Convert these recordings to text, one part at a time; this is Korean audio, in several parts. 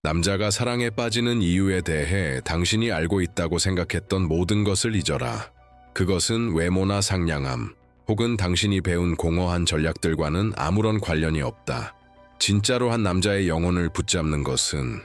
남자가 사랑에 빠지는 이유에 대해 당신이 알고 있다고 생각했던 모든 것을 잊어라. 그것은 외모나 상냥함, 혹은 당신이 배운 공허한 전략들과는 아무런 관련이 없다. 진짜로 한 남자의 영혼을 붙잡는 것은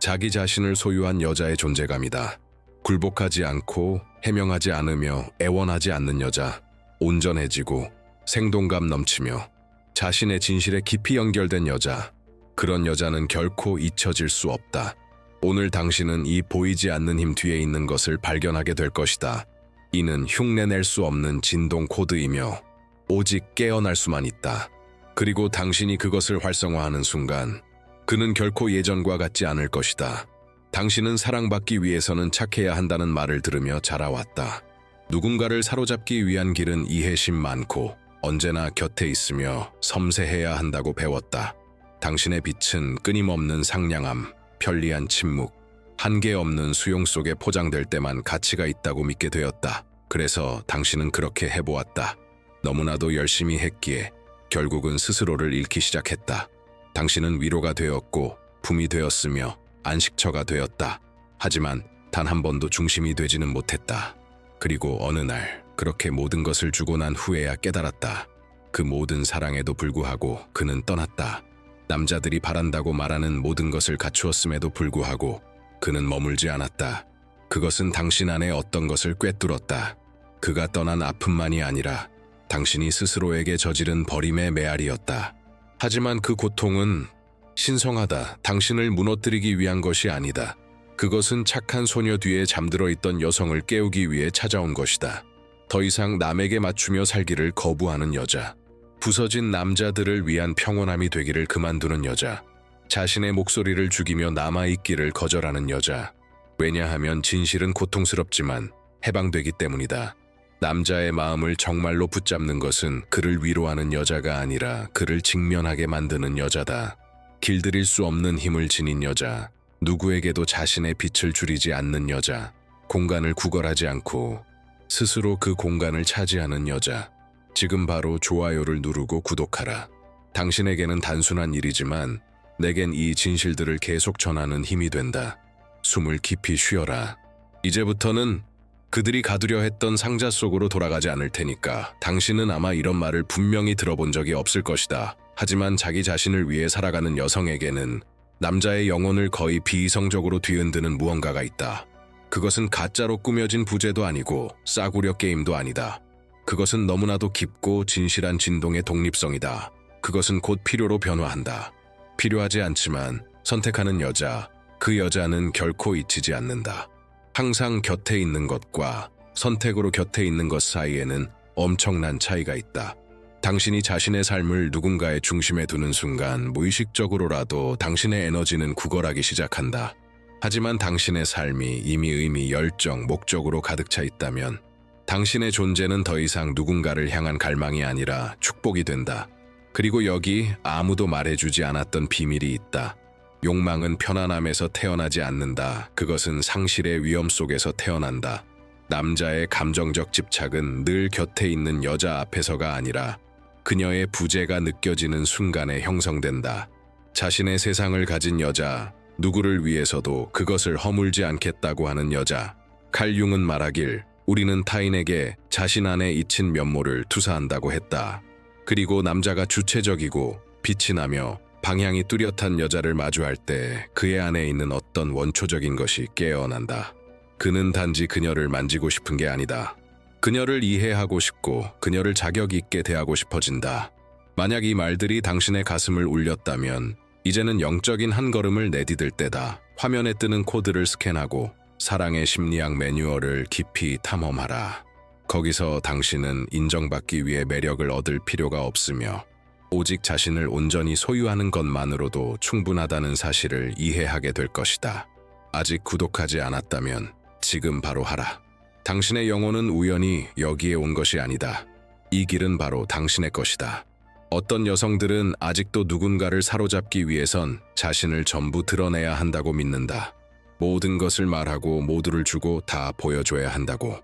자기 자신을 소유한 여자의 존재감이다. 굴복하지 않고 해명하지 않으며 애원하지 않는 여자, 온전해지고 생동감 넘치며 자신의 진실에 깊이 연결된 여자, 그런 여자는 결코 잊혀질 수 없다. 오늘 당신은 이 보이지 않는 힘 뒤에 있는 것을 발견하게 될 것이다. 이는 흉내낼 수 없는 진동 코드이며 오직 깨어날 수만 있다. 그리고 당신이 그것을 활성화하는 순간 그는 결코 예전과 같지 않을 것이다. 당신은 사랑받기 위해서는 착해야 한다는 말을 들으며 자라왔다. 누군가를 사로잡기 위한 길은 이해심 많고 언제나 곁에 있으며 섬세해야 한다고 배웠다. 당신의 빛은 끊임없는 상냥함, 편리한 침묵, 한계 없는 수용 속에 포장될 때만 가치가 있다고 믿게 되었다. 그래서 당신은 그렇게 해보았다. 너무나도 열심히 했기에 결국은 스스로를 잃기 시작했다. 당신은 위로가 되었고 품이 되었으며 안식처가 되었다. 하지만 단 한 번도 중심이 되지는 못했다. 그리고 어느 날 그렇게 모든 것을 주고 난 후에야 깨달았다. 그 모든 사랑에도 불구하고 그는 떠났다. 남자들이 바란다고 말하는 모든 것을 갖추었음에도 불구하고 그는 머물지 않았다. 그것은 당신 안에 어떤 것을 꿰뚫었다. 그가 떠난 아픔만이 아니라 당신이 스스로에게 저지른 버림의 메아리였다. 하지만 그 고통은 신성하다. 당신을 무너뜨리기 위한 것이 아니다. 그것은 착한 소녀 뒤에 잠들어 있던 여성을 깨우기 위해 찾아온 것이다. 더 이상 남에게 맞추며 살기를 거부하는 여자. 부서진 남자들을 위한 평온함이 되기를 그만두는 여자. 자신의 목소리를 죽이며 남아있기를 거절하는 여자. 왜냐하면 진실은 고통스럽지만 해방되기 때문이다. 남자의 마음을 정말로 붙잡는 것은 그를 위로하는 여자가 아니라 그를 직면하게 만드는 여자다. 길들일 수 없는 힘을 지닌 여자. 누구에게도 자신의 빛을 줄이지 않는 여자. 공간을 구걸하지 않고 스스로 그 공간을 차지하는 여자. 지금 바로 좋아요를 누르고 구독하라. 당신에게는 단순한 일이지만 내겐 이 진실들을 계속 전하는 힘이 된다. 숨을 깊이 쉬어라. 이제부터는 그들이 가두려 했던 상자 속으로 돌아가지 않을 테니까. 당신은 아마 이런 말을 분명히 들어본 적이 없을 것이다. 하지만 자기 자신을 위해 살아가는 여성에게는 남자의 영혼을 거의 비이성적으로 뒤흔드는 무언가가 있다. 그것은 가짜로 꾸며진 부제도 아니고 싸구려 게임도 아니다. 그것은 너무나도 깊고 진실한 진동의 독립성이다. 그것은 곧 필요로 변화한다. 필요하지 않지만 선택하는 여자, 그 여자는 결코 잊히지 않는다. 항상 곁에 있는 것과 선택으로 곁에 있는 것 사이에는 엄청난 차이가 있다. 당신이 자신의 삶을 누군가의 중심에 두는 순간 무의식적으로라도 당신의 에너지는 구걸하기 시작한다. 하지만 당신의 삶이 이미 의미, 열정, 목적으로 가득 차 있다면 당신의 존재는 더 이상 누군가를 향한 갈망이 아니라 축복이 된다. 그리고 여기 아무도 말해주지 않았던 비밀이 있다. 욕망은 편안함에서 태어나지 않는다. 그것은 상실의 위험 속에서 태어난다. 남자의 감정적 집착은 늘 곁에 있는 여자 앞에서가 아니라 그녀의 부재가 느껴지는 순간에 형성된다. 자신의 세상을 가진 여자, 누구를 위해서도 그것을 허물지 않겠다고 하는 여자. 칼 융은 말하길 우리는 타인에게 자신 안에 잊힌 면모를 투사한다고 했다. 그리고 남자가 주체적이고 빛이 나며 방향이 뚜렷한 여자를 마주할 때 그의 안에 있는 어떤 원초적인 것이 깨어난다. 그는 단지 그녀를 만지고 싶은 게 아니다. 그녀를 이해하고 싶고 그녀를 자격 있게 대하고 싶어진다. 만약 이 말들이 당신의 가슴을 울렸다면 이제는 영적인 한 걸음을 내디딜 때다. 화면에 뜨는 코드를 스캔하고 사랑의 심리학 매뉴얼을 깊이 탐험하라. 거기서 당신은 인정받기 위해 매력을 얻을 필요가 없으며 오직 자신을 온전히 소유하는 것만으로도 충분하다는 사실을 이해하게 될 것이다. 아직 구독하지 않았다면 지금 바로 하라. 당신의 영혼은 우연히 여기에 온 것이 아니다. 이 길은 바로 당신의 것이다. 어떤 여성들은 아직도 누군가를 사로잡기 위해선 자신을 전부 드러내야 한다고 믿는다. 모든 것을 말하고 모두를 주고 다 보여줘야 한다고.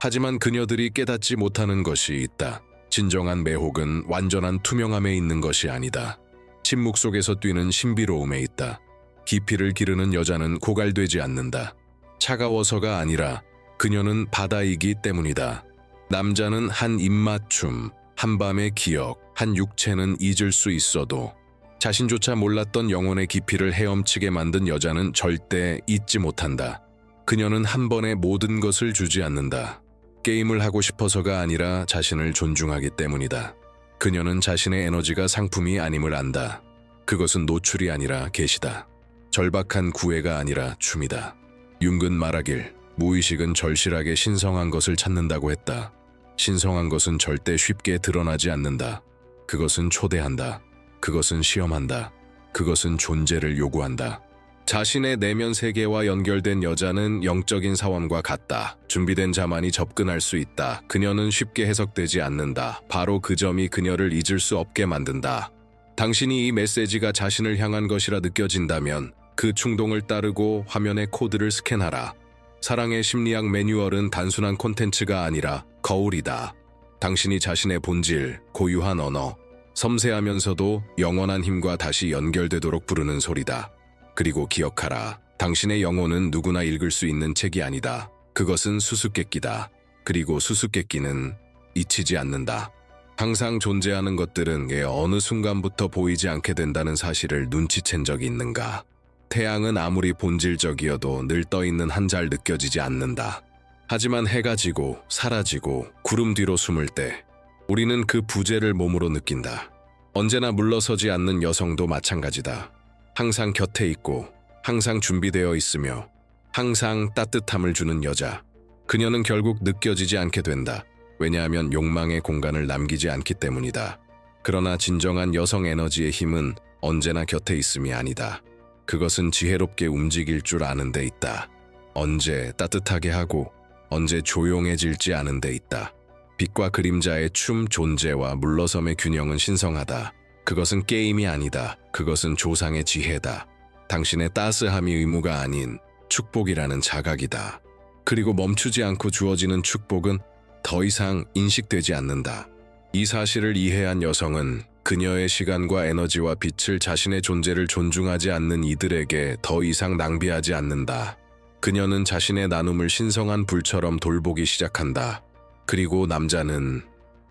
하지만 그녀들이 깨닫지 못하는 것이 있다. 진정한 매혹은 완전한 투명함에 있는 것이 아니다. 침묵 속에서 뛰는 신비로움에 있다. 깊이를 기르는 여자는 고갈되지 않는다. 차가워서가 아니라 그녀는 바다이기 때문이다. 남자는 한 입맞춤, 한밤의 기억, 한 육체는 잊을 수 있어도 자신조차 몰랐던 영혼의 깊이를 헤엄치게 만든 여자는 절대 잊지 못한다. 그녀는 한 번에 모든 것을 주지 않는다. 게임을 하고 싶어서가 아니라 자신을 존중하기 때문이다. 그녀는 자신의 에너지가 상품이 아님을 안다. 그것은 노출이 아니라 계시다. 절박한 구애가 아니라 춤이다. 융근 말하길 무의식은 절실하게 신성한 것을 찾는다고 했다. 신성한 것은 절대 쉽게 드러나지 않는다. 그것은 초대한다. 그것은 시험한다. 그것은 존재를 요구한다. 자신의 내면 세계와 연결된 여자는 영적인 사원과 같다. 준비된 자만이 접근할 수 있다. 그녀는 쉽게 해석되지 않는다. 바로 그 점이 그녀를 잊을 수 없게 만든다. 당신이 이 메시지가 자신을 향한 것이라 느껴진다면 그 충동을 따르고 화면의 코드를 스캔하라. 사랑의 심리학 매뉴얼은 단순한 콘텐츠가 아니라 거울이다. 당신이 자신의 본질, 고유한 언어, 섬세하면서도 영원한 힘과 다시 연결되도록 부르는 소리다. 그리고 기억하라. 당신의 영혼은 누구나 읽을 수 있는 책이 아니다. 그것은 수수께끼다. 그리고 수수께끼는 잊히지 않는다. 항상 존재하는 것들은 어느 순간부터 보이지 않게 된다는 사실을 눈치챈 적이 있는가? 태양은 아무리 본질적이어도 늘 떠있는 한 잘 느껴지지 않는다. 하지만 해가 지고 사라지고 구름 뒤로 숨을 때 우리는 그 부재를 몸으로 느낀다. 언제나 물러서지 않는 여성도 마찬가지다. 항상 곁에 있고 항상 준비되어 있으며 항상 따뜻함을 주는 여자. 그녀는 결국 느껴지지 않게 된다. 왜냐하면 욕망의 공간을 남기지 않기 때문이다. 그러나 진정한 여성 에너지의 힘은 언제나 곁에 있음이 아니다. 그것은 지혜롭게 움직일 줄 아는 데 있다. 언제 따뜻하게 하고 언제 조용해질지 아는 데 있다. 빛과 그림자의 춤, 존재와 물러섬의 균형은 신성하다. 그것은 게임이 아니다. 그것은 조상의 지혜다. 당신의 따스함이 의무가 아닌 축복이라는 자각이다. 그리고 멈추지 않고 주어지는 축복은 더 이상 인식되지 않는다. 이 사실을 이해한 여성은 그녀의 시간과 에너지와 빛을 자신의 존재를 존중하지 않는 이들에게 더 이상 낭비하지 않는다. 그녀는 자신의 나눔을 신성한 불처럼 돌보기 시작한다. 그리고 남자는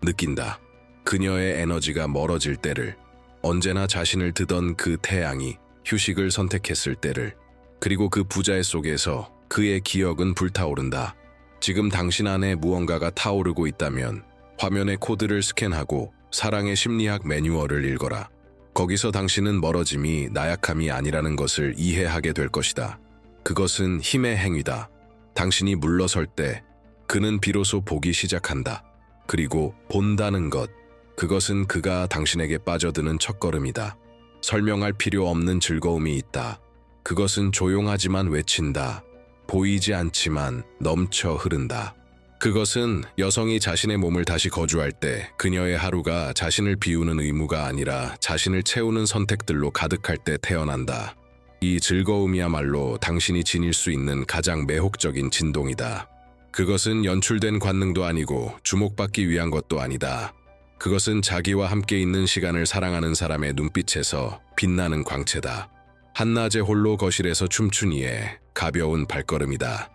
느낀다. 그녀의 에너지가 멀어질 때를, 언제나 자신을 드던 그 태양이 휴식을 선택했을 때를, 그리고 그 부자의 속에서 그의 기억은 불타오른다. 지금 당신 안에 무언가가 타오르고 있다면 화면의 코드를 스캔하고 사랑의 심리학 매뉴얼을 읽어라. 거기서 당신은 멀어짐이 나약함이 아니라는 것을 이해하게 될 것이다. 그것은 힘의 행위다. 당신이 물러설 때 그는 비로소 보기 시작한다. 그리고 본다는 것, 그것은 그가 당신에게 빠져드는 첫걸음이다. 설명할 필요 없는 즐거움이 있다. 그것은 조용하지만 외친다. 보이지 않지만 넘쳐 흐른다. 그것은 여성이 자신의 몸을 다시 거주할 때 그녀의 하루가 자신을 비우는 의무가 아니라 자신을 채우는 선택들로 가득할 때 태어난다. 이 즐거움이야말로 당신이 지닐 수 있는 가장 매혹적인 진동이다. 그것은 연출된 관능도 아니고 주목받기 위한 것도 아니다. 그것은 자기와 함께 있는 시간을 사랑하는 사람의 눈빛에서 빛나는 광채다. 한낮에 홀로 거실에서 춤춘 이의 가벼운 발걸음이다.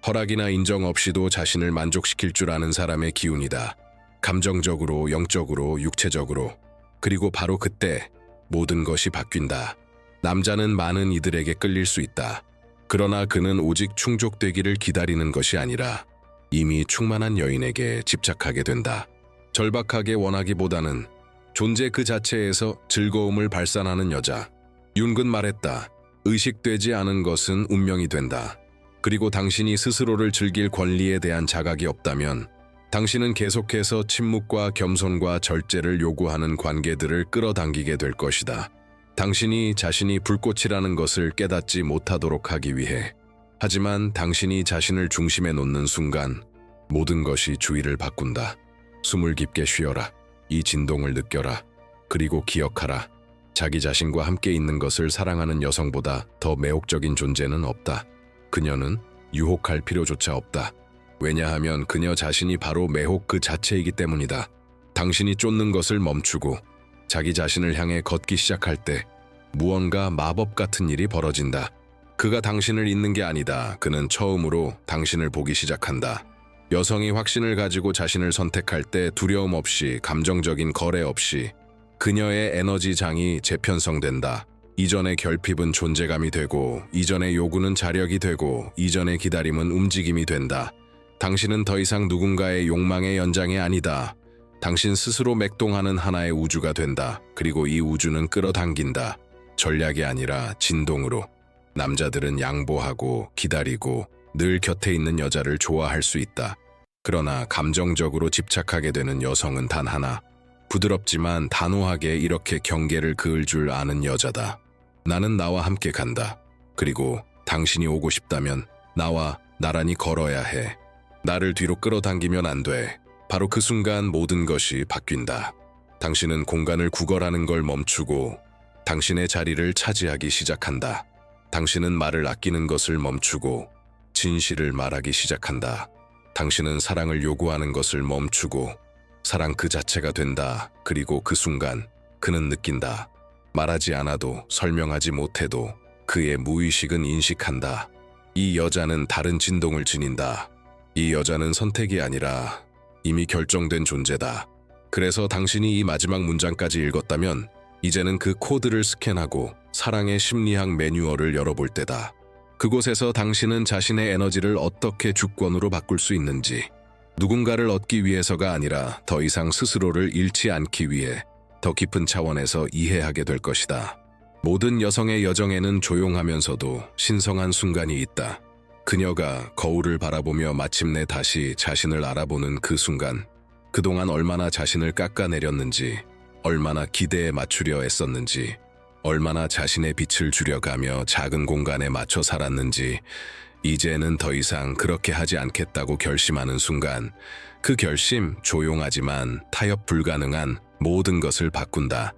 허락이나 인정 없이도 자신을 만족시킬 줄 아는 사람의 기운이다. 감정적으로, 영적으로, 육체적으로. 그리고 바로 그때 모든 것이 바뀐다. 남자는 많은 이들에게 끌릴 수 있다. 그러나 그는 오직 충족되기를 기다리는 것이 아니라 이미 충만한 여인에게 집착하게 된다. 절박하게 원하기보다는 존재 그 자체에서 즐거움을 발산하는 여자. 윤근 말했다. 의식되지 않은 것은 운명이 된다. 그리고 당신이 스스로를 즐길 권리에 대한 자각이 없다면 당신은 계속해서 침묵과 겸손과 절제를 요구하는 관계들을 끌어당기게 될 것이다. 당신이 자신이 불꽃이라는 것을 깨닫지 못하도록 하기 위해. 하지만 당신이 자신을 중심에 놓는 순간 모든 것이 주의를 바꾼다. 숨을 깊게 쉬어라. 이 진동을 느껴라. 그리고 기억하라. 자기 자신과 함께 있는 것을 사랑하는 여성보다 더 매혹적인 존재는 없다. 그녀는 유혹할 필요조차 없다. 왜냐하면 그녀 자신이 바로 매혹 그 자체이기 때문이다. 당신이 쫓는 것을 멈추고 자기 자신을 향해 걷기 시작할 때 무언가 마법 같은 일이 벌어진다. 그가 당신을 잊는 게 아니다. 그는 처음으로 당신을 보기 시작한다. 여성이 확신을 가지고 자신을 선택할 때 두려움 없이, 감정적인 거래 없이 그녀의 에너지장이 재편성된다. 이전의 결핍은 존재감이 되고, 이전의 요구는 자력이 되고, 이전의 기다림은 움직임이 된다. 당신은 더 이상 누군가의 욕망의 연장이 아니다. 당신 스스로 맥동하는 하나의 우주가 된다. 그리고 이 우주는 끌어당긴다. 전략이 아니라 진동으로. 남자들은 양보하고 기다리고 늘 곁에 있는 여자를 좋아할 수 있다. 그러나 감정적으로 집착하게 되는 여성은 단 하나. 부드럽지만 단호하게 이렇게 경계를 그을 줄 아는 여자다. 나는 나와 함께 간다. 그리고 당신이 오고 싶다면 나와 나란히 걸어야 해. 나를 뒤로 끌어당기면 안 돼. 바로 그 순간 모든 것이 바뀐다. 당신은 공간을 구걸하는 걸 멈추고 당신의 자리를 차지하기 시작한다. 당신은 말을 아끼는 것을 멈추고 진실을 말하기 시작한다. 당신은 사랑을 요구하는 것을 멈추고 사랑 그 자체가 된다. 그리고 그 순간 그는 느낀다. 말하지 않아도, 설명하지 못해도 그의 무의식은 인식한다. 이 여자는 다른 진동을 지닌다. 이 여자는 선택이 아니라 이미 결정된 존재다. 그래서 당신이 이 마지막 문장까지 읽었다면 이제는 그 코드를 스캔하고 사랑의 심리학 매뉴얼을 열어볼 때다. 그곳에서 당신은 자신의 에너지를 어떻게 주권으로 바꿀 수 있는지, 누군가를 얻기 위해서가 아니라 더 이상 스스로를 잃지 않기 위해 더 깊은 차원에서 이해하게 될 것이다. 모든 여성의 여정에는 조용하면서도 신성한 순간이 있다. 그녀가 거울을 바라보며 마침내 다시 자신을 알아보는 그 순간, 그동안 얼마나 자신을 깎아내렸는지, 얼마나 기대에 맞추려 애썼는지, 얼마나 자신의 빛을 줄여가며 작은 공간에 맞춰 살았는지, 이제는 더 이상 그렇게 하지 않겠다고 결심하는 순간, 그 결심, 조용하지만 타협 불가능한 모든 것을 바꾼다.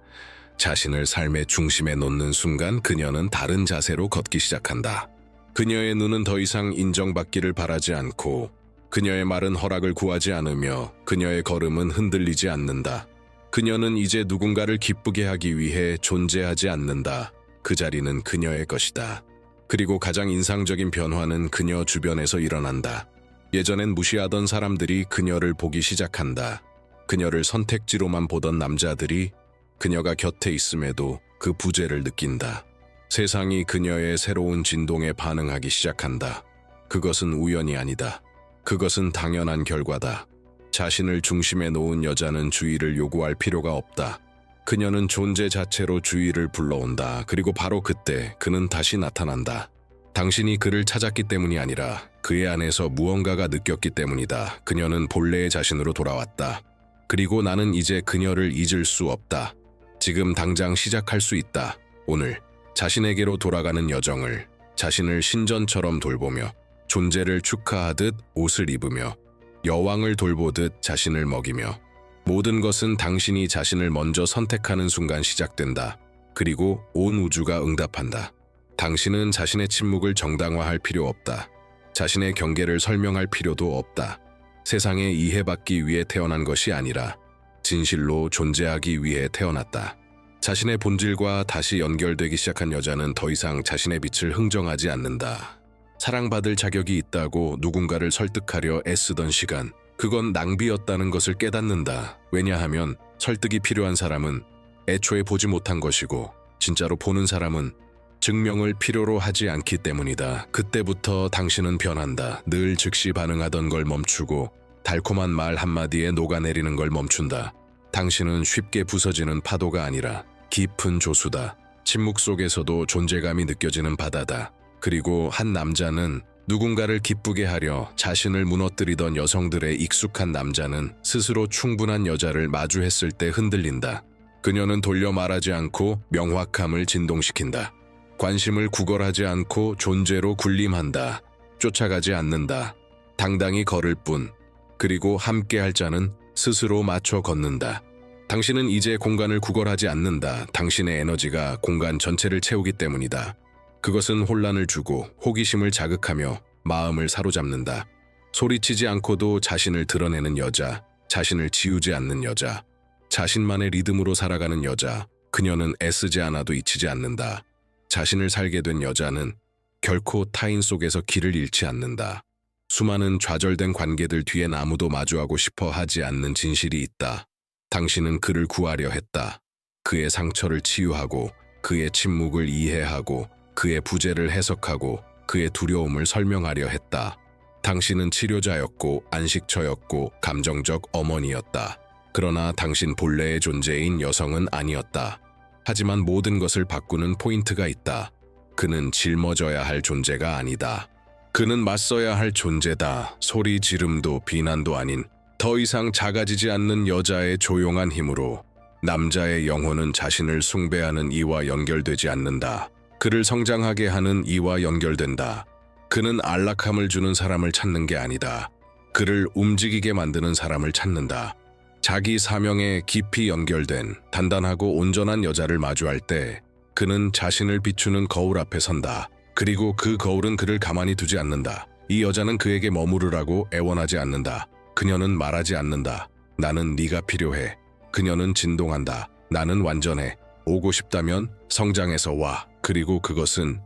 자신을 삶의 중심에 놓는 순간 그녀는 다른 자세로 걷기 시작한다. 그녀의 눈은 더 이상 인정받기를 바라지 않고, 그녀의 말은 허락을 구하지 않으며, 그녀의 걸음은 흔들리지 않는다. 그녀는 이제 누군가를 기쁘게 하기 위해 존재하지 않는다. 그 자리는 그녀의 것이다. 그리고 가장 인상적인 변화는 그녀 주변에서 일어난다. 예전엔 무시하던 사람들이 그녀를 보기 시작한다. 그녀를 선택지로만 보던 남자들이 그녀가 곁에 있음에도 그 부재를 느낀다. 세상이 그녀의 새로운 진동에 반응하기 시작한다. 그것은 우연이 아니다. 그것은 당연한 결과다. 자신을 중심에 놓은 여자는 주의를 요구할 필요가 없다. 그녀는 존재 자체로 주의를 불러온다. 그리고 바로 그때 그는 다시 나타난다. 당신이 그를 찾았기 때문이 아니라 그의 안에서 무언가가 느꼈기 때문이다. 그녀는 본래의 자신으로 돌아왔다. 그리고 나는 이제 그녀를 잊을 수 없다. 지금 당장 시작할 수 있다. 오늘 자신에게로 돌아가는 여정을, 자신을 신전처럼 돌보며, 존재를 축하하듯 옷을 입으며, 여왕을 돌보듯 자신을 먹이며, 모든 것은 당신이 자신을 먼저 선택하는 순간 시작된다. 그리고 온 우주가 응답한다. 당신은 자신의 침묵을 정당화할 필요 없다. 자신의 경계를 설명할 필요도 없다. 세상에 이해받기 위해 태어난 것이 아니라 진실로 존재하기 위해 태어났다. 자신의 본질과 다시 연결되기 시작한 여자는 더 이상 자신의 빛을 흥정하지 않는다. 사랑받을 자격이 있다고 누군가를 설득하려 애쓰던 시간, 그건 낭비였다는 것을 깨닫는다. 왜냐하면 설득이 필요한 사람은 애초에 보지 못한 것이고, 진짜로 보는 사람은 증명을 필요로 하지 않기 때문이다. 그때부터 당신은 변한다. 늘 즉시 반응하던 걸 멈추고 달콤한 말 한마디에 녹아내리는 걸 멈춘다. 당신은 쉽게 부서지는 파도가 아니라 깊은 조수다. 침묵 속에서도 존재감이 느껴지는 바다다. 그리고 한 남자는, 누군가를 기쁘게 하려 자신을 무너뜨리던 여성들의 익숙한 남자는 스스로 충분한 여자를 마주했을 때 흔들린다. 그녀는 돌려 말하지 않고 명확함을 진동시킨다. 관심을 구걸하지 않고 존재로 군림한다. 쫓아가지 않는다. 당당히 걸을 뿐. 그리고 함께할 자는 스스로 맞춰 걷는다. 당신은 이제 공간을 구걸하지 않는다. 당신의 에너지가 공간 전체를 채우기 때문이다. 그것은 혼란을 주고 호기심을 자극하며 마음을 사로잡는다. 소리치지 않고도 자신을 드러내는 여자, 자신을 지우지 않는 여자, 자신만의 리듬으로 살아가는 여자, 그녀는 애쓰지 않아도 잊히지 않는다. 자신을 살게 된 여자는 결코 타인 속에서 길을 잃지 않는다. 수많은 좌절된 관계들 뒤엔 아무도 마주하고 싶어 하지 않는 진실이 있다. 당신은 그를 구하려 했다. 그의 상처를 치유하고 그의 침묵을 이해하고 그의 부재를 해석하고 그의 두려움을 설명하려 했다. 당신은 치료자였고 안식처였고 감정적 어머니였다. 그러나 당신 본래의 존재인 여성은 아니었다. 하지만 모든 것을 바꾸는 포인트가 있다. 그는 짊어져야 할 존재가 아니다. 그는 맞서야 할 존재다. 소리 지름도 비난도 아닌 더 이상 작아지지 않는 여자의 조용한 힘으로 남자의 영혼은 자신을 숭배하는 이와 연결되지 않는다. 그를 성장하게 하는 이와 연결된다. 그는 안락함을 주는 사람을 찾는 게 아니다. 그를 움직이게 만드는 사람을 찾는다. 자기 사명에 깊이 연결된 단단하고 온전한 여자를 마주할 때 그는 자신을 비추는 거울 앞에 선다. 그리고 그 거울은 그를 가만히 두지 않는다. 이 여자는 그에게 머무르라고 애원하지 않는다. 그녀는 말하지 않는다. 나는 네가 필요해. 그녀는 진동한다. 나는 완전해. 오고 싶다면 성장해서 와. 그리고 그것은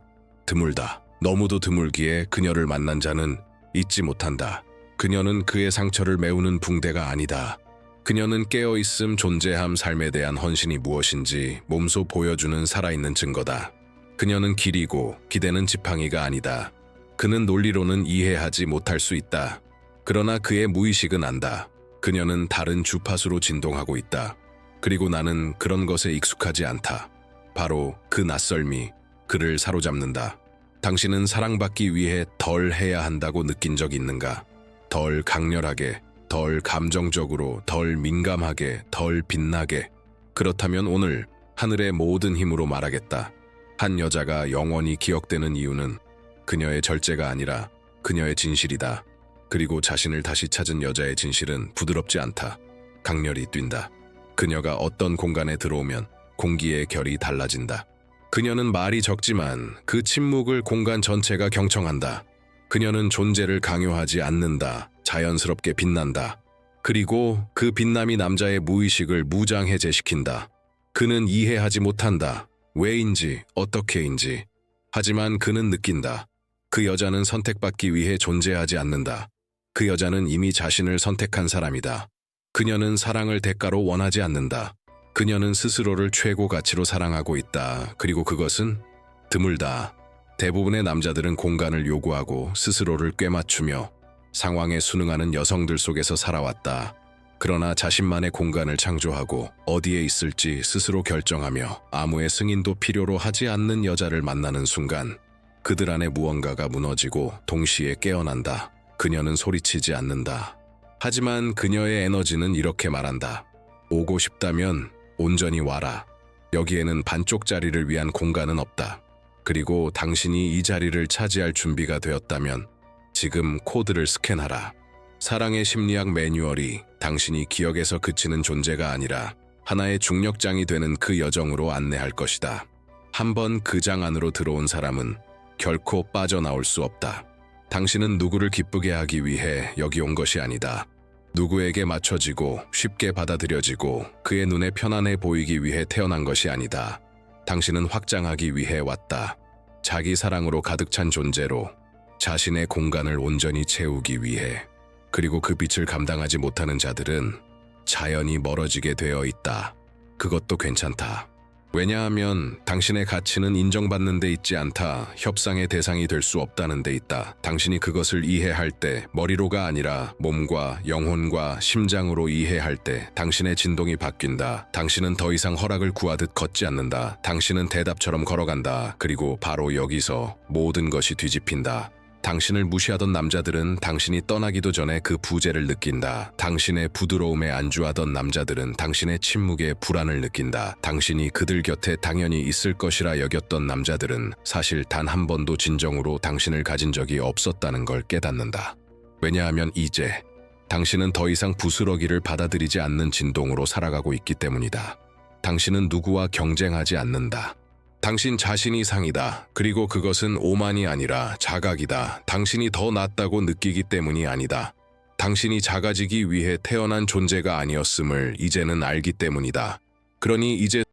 드물다. 너무도 드물기에 그녀를 만난 자는 잊지 못한다. 그녀는 그의 상처를 메우는 붕대가 아니다. 그녀는 깨어있음, 존재함, 삶에 대한 헌신이 무엇인지 몸소 보여주는 살아있는 증거다. 그녀는 길이고 기대는 지팡이가 아니다. 그는 논리로는 이해하지 못할 수 있다. 그러나 그의 무의식은 안다. 그녀는 다른 주파수로 진동하고 있다. 그리고 나는 그런 것에 익숙하지 않다. 바로 그 낯설미, 그를 사로잡는다. 당신은 사랑받기 위해 덜 해야 한다고 느낀 적 있는가? 덜 강렬하게, 덜 감정적으로, 덜 민감하게, 덜 빛나게. 그렇다면 오늘 하늘의 모든 힘으로 말하겠다. 한 여자가 영원히 기억되는 이유는 그녀의 절제가 아니라 그녀의 진실이다. 그리고 자신을 다시 찾은 여자의 진실은 부드럽지 않다. 강렬히 뛴다. 그녀가 어떤 공간에 들어오면 공기의 결이 달라진다. 그녀는 말이 적지만 그 침묵을 공간 전체가 경청한다. 그녀는 존재를 강요하지 않는다. 자연스럽게 빛난다. 그리고 그 빛남이 남자의 무의식을 무장해제시킨다. 그는 이해하지 못한다. 왜인지, 어떻게인지. 하지만 그는 느낀다. 그 여자는 선택받기 위해 존재하지 않는다. 그 여자는 이미 자신을 선택한 사람이다. 그녀는 사랑을 대가로 원하지 않는다. 그녀는 스스로를 최고 가치로 사랑하고 있다. 그리고 그것은 드물다. 대부분의 남자들은 공간을 요구하고 스스로를 꿰맞추며 상황에 순응하는 여성들 속에서 살아왔다. 그러나 자신만의 공간을 창조하고 어디에 있을지 스스로 결정하며 아무의 승인도 필요로 하지 않는 여자를 만나는 순간 그들 안에 무언가가 무너지고 동시에 깨어난다. 그녀는 소리치지 않는다. 하지만 그녀의 에너지는 이렇게 말한다. 오고 싶다면 온전히 와라. 여기에는 반쪽 자리를 위한 공간은 없다. 그리고 당신이 이 자리를 차지할 준비가 되었다면 지금 코드를 스캔하라. 사랑의 심리학 매뉴얼이 당신이 기억에서 그치는 존재가 아니라 하나의 중력장이 되는 그 여정으로 안내할 것이다. 한번 그 장 안으로 들어온 사람은 결코 빠져나올 수 없다. 당신은 누구를 기쁘게 하기 위해 여기 온 것이 아니다. 누구에게 맞춰지고 쉽게 받아들여지고 그의 눈에 편안해 보이기 위해 태어난 것이 아니다. 당신은 확장하기 위해 왔다. 자기 사랑으로 가득 찬 존재로 자신의 공간을 온전히 채우기 위해. 그리고 그 빛을 감당하지 못하는 자들은 자연히 멀어지게 되어 있다. 그것도 괜찮다. 왜냐하면 당신의 가치는 인정받는 데 있지 않다. 협상의 대상이 될 수 없다는 데 있다. 당신이 그것을 이해할 때 머리로가 아니라 몸과 영혼과 심장으로 이해할 때 당신의 진동이 바뀐다. 당신은 더 이상 허락을 구하듯 걷지 않는다. 당신은 대답처럼 걸어간다. 그리고 바로 여기서 모든 것이 뒤집힌다. 당신을 무시하던 남자들은 당신이 떠나기도 전에 그 부재를 느낀다. 당신의 부드러움에 안주하던 남자들은 당신의 침묵에 불안을 느낀다. 당신이 그들 곁에 당연히 있을 것이라 여겼던 남자들은 사실 단 한 번도 진정으로 당신을 가진 적이 없었다는 걸 깨닫는다. 왜냐하면 이제 당신은 더 이상 부스러기를 받아들이지 않는 진동으로 살아가고 있기 때문이다. 당신은 누구와 경쟁하지 않는다. 당신 자신이 상이다. 그리고 그것은 오만이 아니라 자각이다. 당신이 더 낫다고 느끼기 때문이 아니다. 당신이 작아지기 위해 태어난 존재가 아니었음을 이제는 알기 때문이다. 그러니 이제